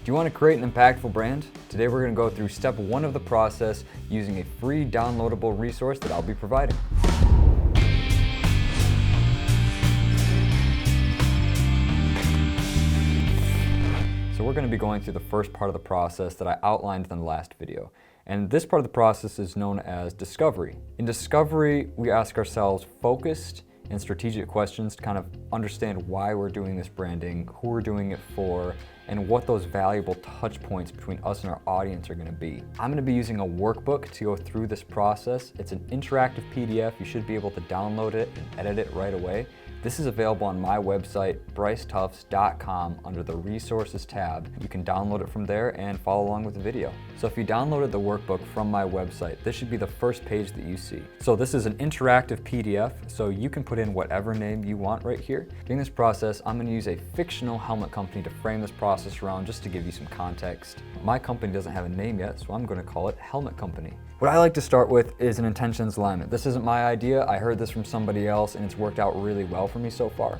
you want to create an impactful brand? Today we're going to go through step 1 of the process using a free downloadable resource that I'll be providing. So we're going to be going through the first part of the process that I outlined in the last video. And this part of the process is known as discovery. In discovery, we ask ourselves focused and strategic questions to kind of understand why we're doing this branding, who we're doing it for, and what those valuable touch points between us and our audience are going to be. I'm going to be using a workbook to go through this process. It's an interactive PDF. You should be able to download it and edit it right away. This is available on my website, brycetufts.com, under the resources tab. You can download it from there and follow along with the video. So if you downloaded the workbook from my website, this should be the first page that you see. So this is an interactive PDF, so you can put in whatever name you want right here. During this process, I'm going to use a fictional helmet company to frame this process around, just to give you some context. My company doesn't have a name yet, so I'm going to call it Helmet Company. What I like to start with is an intentions alignment. This isn't my idea. I heard this from somebody else and it's worked out really well for me so far.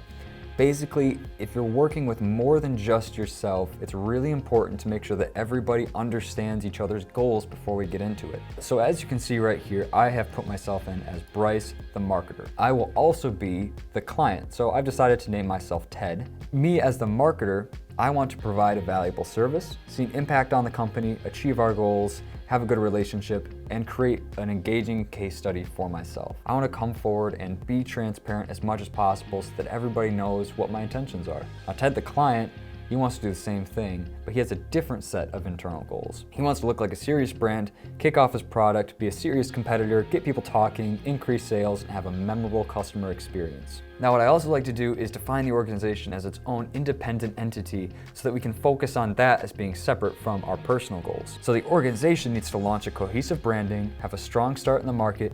Basically, if you're working with more than just yourself, it's really important to make sure that everybody understands each other's goals before we get into it. So as you can see right here, I have put myself in as Bryce, the marketer. I will also be the client. So I've decided to name myself Ted. Me as the marketer, I want to provide a valuable service, see an impact on the company, achieve our goals, have a good relationship, and create an engaging case study for myself. I want to come forward and be transparent as much as possible so that everybody knows what my intentions are. Now, Ted, the client, he wants to do the same thing, but he has a different set of internal goals. He wants to look like a serious brand, kick off his product, be a serious competitor, get people talking, increase sales, and have a memorable customer experience. Now, what I also like to do is define the organization as its own independent entity so that we can focus on that as being separate from our personal goals. So the organization needs to launch a cohesive branding, have a strong start in the market,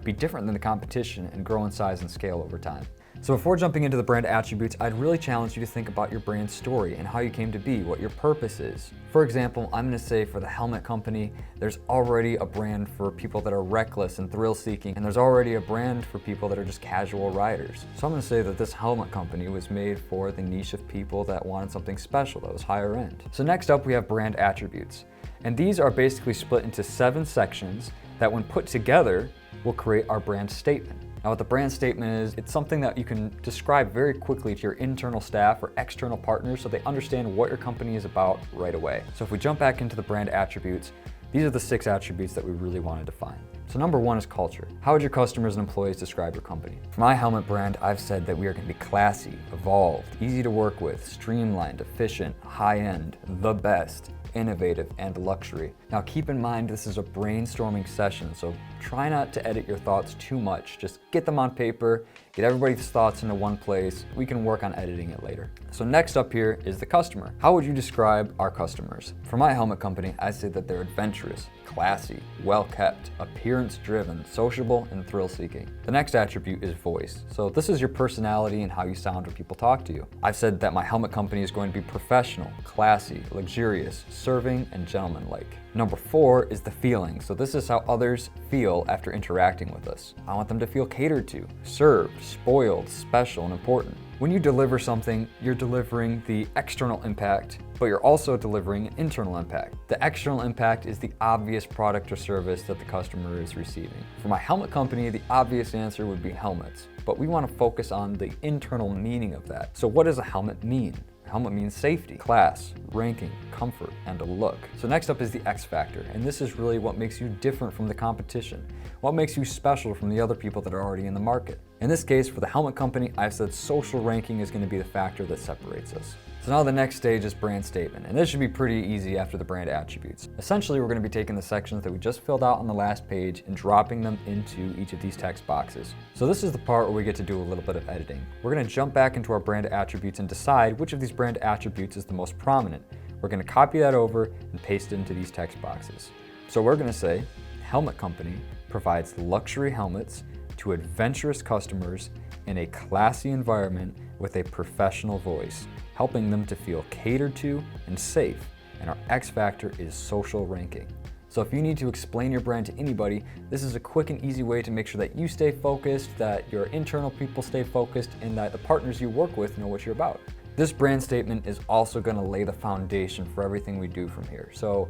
be different than the competition, and grow in size and scale over time. So before jumping into the brand attributes, I'd really challenge you to think about your brand story and how you came to be, what your purpose is. For example, I'm going to say for the helmet company, there's already a brand for people that are reckless and thrill-seeking, and there's already a brand for people that are just casual riders. So I'm going to say that this helmet company was made for the niche of people that wanted something special that was higher end. So next up, we have brand attributes. And these are basically split into 7 sections that, when put together, will create our brand statement. Now, what the brand statement is, it's something that you can describe very quickly to your internal staff or external partners so they understand what your company is about right away. So if we jump back into the brand attributes, these are the 6 attributes that we really want to define. So number 1 is culture. How would your customers and employees describe your company? For my helmet brand, I've said that we are going to be classy, evolved, easy to work with, streamlined, efficient, high-end, the best, innovative, and luxury. Now keep in mind, this is a brainstorming session, so try not to edit your thoughts too much. Just get them on paper, get everybody's thoughts into one place. We can work on editing it later. So next up here is the customer. How would you describe our customers? For my helmet company, I say that they're adventurous, classy, well-kept, appearance-driven, sociable, and thrill-seeking. The next attribute is voice. So this is your personality and how you sound when people talk to you. I've said that my helmet company is going to be professional, classy, luxurious, serving, and gentlemanlike. Number 4 is the feeling. So this is how others feel after interacting with us. I want them to feel catered to, served, spoiled, special, and important. When you deliver something, you're delivering the external impact, but you're also delivering an internal impact. The external impact is the obvious product or service that the customer is receiving. For my helmet company, the obvious answer would be helmets, but we want to focus on the internal meaning of that. So what does a helmet mean? Helmet means safety, class, ranking, comfort, and a look. So next up is the X factor, and this is really what makes you different from the competition. What makes you special from the other people that are already in the market? In this case, for the helmet company, I've said social ranking is going to be the factor that separates us. So now the next stage is brand statement, and this should be pretty easy after the brand attributes. Essentially, we're going to be taking the sections that we just filled out on the last page and dropping them into each of these text boxes. So this is the part where we get to do a little bit of editing. We're going to jump back into our brand attributes and decide which of these brand attributes is the most prominent. We're going to copy that over and paste it into these text boxes. So we're going to say, Helmet Company provides luxury helmets to adventurous customers in a classy environment with a professional voice, helping them to feel catered to and safe. And our X factor is social ranking. So if you need to explain your brand to anybody, this is a quick and easy way to make sure that you stay focused, that your internal people stay focused, and that the partners you work with know what you're about. This brand statement is also going to lay the foundation for everything we do from here. So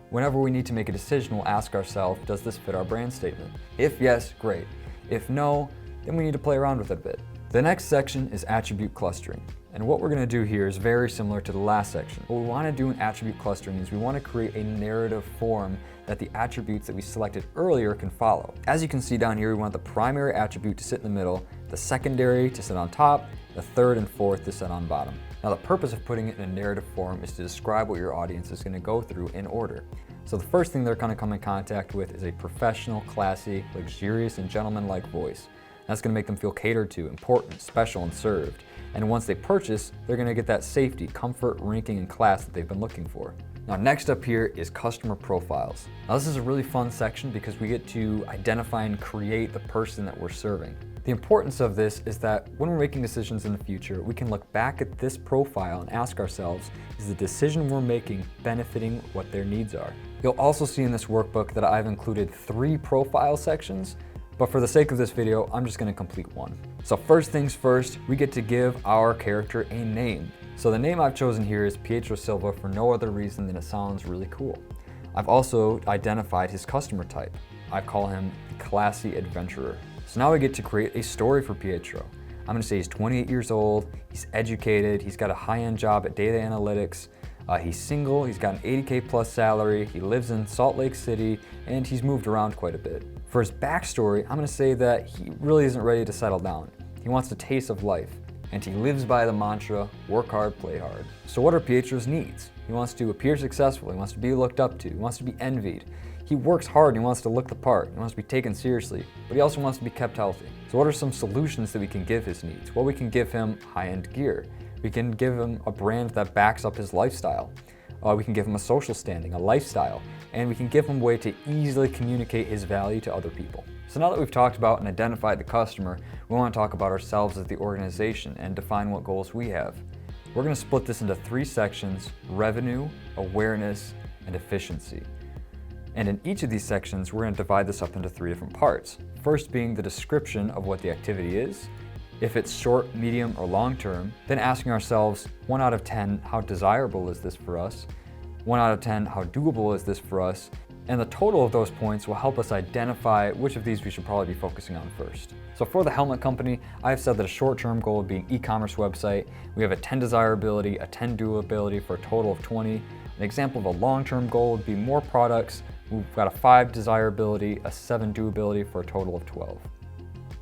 whenever we need to make a decision, we'll ask ourselves, does this fit our brand statement? If yes, great. If no, then we need to play around with it a bit. The next section is attribute clustering. And what we're going to do here is very similar to the last section. What we want to do in attribute clustering is we want to create a narrative form that the attributes that we selected earlier can follow. As you can see down here, we want the primary attribute to sit in the middle, the secondary to sit on top, the third and fourth to sit on bottom. Now the purpose of putting it in a narrative form is to describe what your audience is going to go through in order. So the first thing they're going to come in contact with is a professional, classy, luxurious, and gentleman-like voice. That's going to make them feel catered to, important, special, and served. And once they purchase, they're going to get that safety, comfort, ranking, and class that they've been looking for. Now next up here is customer profiles. Now this is a really fun section because we get to identify and create the person that we're serving. The importance of this is that when we're making decisions in the future, we can look back at this profile and ask ourselves, is the decision we're making benefiting what their needs are? You'll also see in this workbook that I've included 3 profile sections, but for the sake of this video, I'm just going to complete one. So first things first, we get to give our character a name. So the name I've chosen here is Pietro Silva for no other reason than it sounds really cool. I've also identified his customer type. I call him classy adventurer. So now we get to create a story for Pietro. I'm going to say he's 28 years old, he's educated, he's got a high-end job at data analytics, he's single, he's got an 80K plus salary, he lives in Salt Lake City, and he's moved around quite a bit. For his backstory, I'm going to say that he really isn't ready to settle down. He wants a taste of life, and he lives by the mantra, work hard, play hard. So what are Pietro's needs? He wants to appear successful, he wants to be looked up to, he wants to be envied. He works hard, he wants to look the part, he wants to be taken seriously, but he also wants to be kept healthy. So what are some solutions that we can give his needs? Well, we can give him high-end gear. We can give him a brand that backs up his lifestyle. We can give him a social standing, a lifestyle, and we can give him a way to easily communicate his value to other people. So now that we've talked about and identified the customer, we want to talk about ourselves as the organization and define what goals we have. We're going to split this into 3 sections: revenue, awareness, and efficiency. And in each of these sections, we're going to divide this up into 3 different parts. First being the description of what the activity is, if it's short, medium, or long term, then asking ourselves, 1 out of 10, how desirable is this for us? 1 out of 10, how doable is this for us? And the total of those points will help us identify which of these we should probably be focusing on first. So for the helmet company, I've said that a short-term goal would be an e-commerce website. We have a 10 desirability, a 10 doability for a total of 20. An example of a long-term goal would be more products. We've got a 5 desirability, a 7 doability for a total of 12.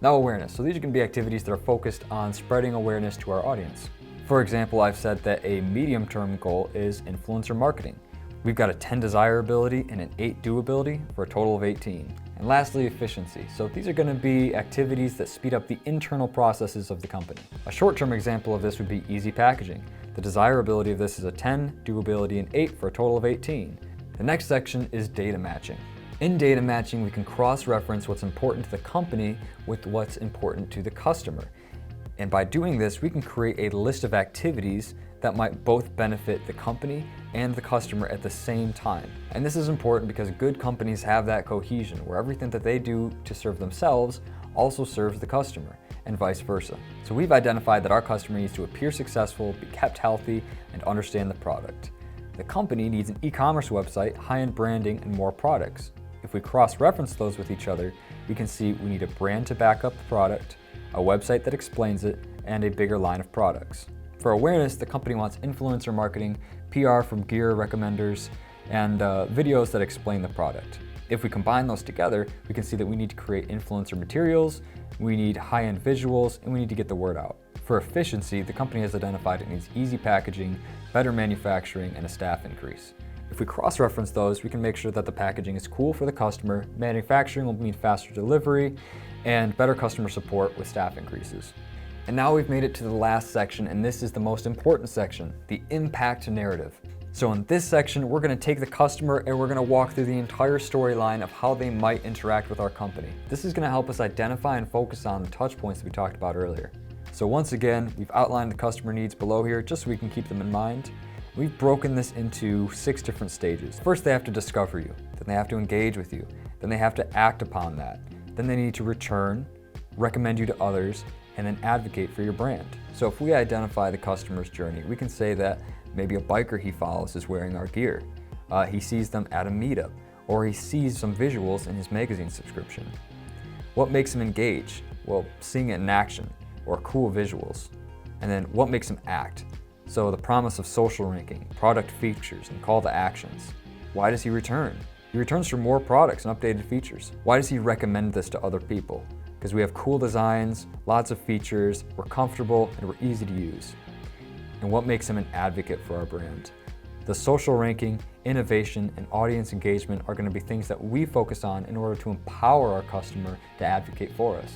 Now awareness. So these are going to be activities that are focused on spreading awareness to our audience. For example, I've said that a medium-term goal is influencer marketing. We've got a 10 desirability and an 8 doability for a total of 18. And lastly, efficiency. So these are going to be activities that speed up the internal processes of the company. A short-term example of this would be easy packaging. The desirability of this is a 10, doability an 8 for a total of 18. The next section is data matching. In data matching, we can cross-reference what's important to the company with what's important to the customer. And by doing this, we can create a list of activities that might both benefit the company and the customer at the same time. And this is important because good companies have that cohesion where everything that they do to serve themselves also serves the customer, and vice versa. So we've identified that our customer needs to appear successful, be kept healthy, and understand the product. The company needs an e-commerce website, high-end branding, and more products. If we cross-reference those with each other, we can see we need a brand to back up the product, a website that explains it, and a bigger line of products. For awareness, the company wants influencer marketing, PR from gear recommenders, and videos that explain the product. If we combine those together, we can see that we need to create influencer materials, we need high-end visuals, and we need to get the word out. For efficiency, the company has identified it needs easy packaging, better manufacturing, and a staff increase. If we cross-reference those, we can make sure that the packaging is cool for the customer, manufacturing will mean faster delivery, and better customer support with staff increases. And now we've made it to the last section, and this is the most important section, the impact narrative. So in this section, we're going to take the customer and we're going to walk through the entire storyline of how they might interact with our company. This is going to help us identify and focus on the touch points that we talked about earlier. So once again, we've outlined the customer needs below here just so we can keep them in mind. We've broken this into 6 different stages. First, they have to discover you, then they have to engage with you, then they have to act upon that, then they need to return, recommend you to others, and then advocate for your brand. So if we identify the customer's journey, we can say that maybe a biker he follows is wearing our gear. He sees them at a meetup, or he sees some visuals in his magazine subscription. What makes him engage? Well, seeing it in action, or cool visuals. And then what makes him act? So the promise of social ranking, product features, and call to actions. Why does he return? He returns for more products and updated features. Why does he recommend this to other people? Because we have cool designs, lots of features, we're comfortable, and we're easy to use. And what makes him an advocate for our brand? The social ranking, innovation, and audience engagement are going to be things that we focus on in order to empower our customer to advocate for us.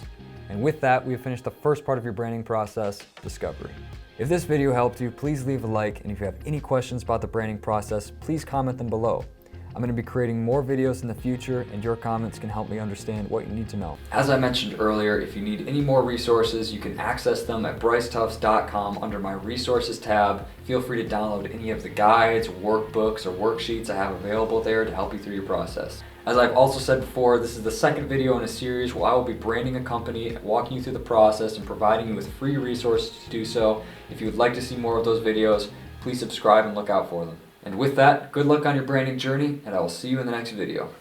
And with that, we have finished the first part of your branding process, discovery. If this video helped you, please leave a like, and if you have any questions about the branding process, please comment them below. I'm going to be creating more videos in the future, and your comments can help me understand what you need to know. As I mentioned earlier, if you need any more resources, you can access them at brycetufts.com under my resources tab. Feel free to download any of the guides, workbooks, or worksheets I have available there to help you through your process. As I've also said before, this is the second video in a series where I will be branding a company, walking you through the process, and providing you with free resources to do so. If you would like to see more of those videos, please subscribe and look out for them. And with that, good luck on your branding journey, and I will see you in the next video.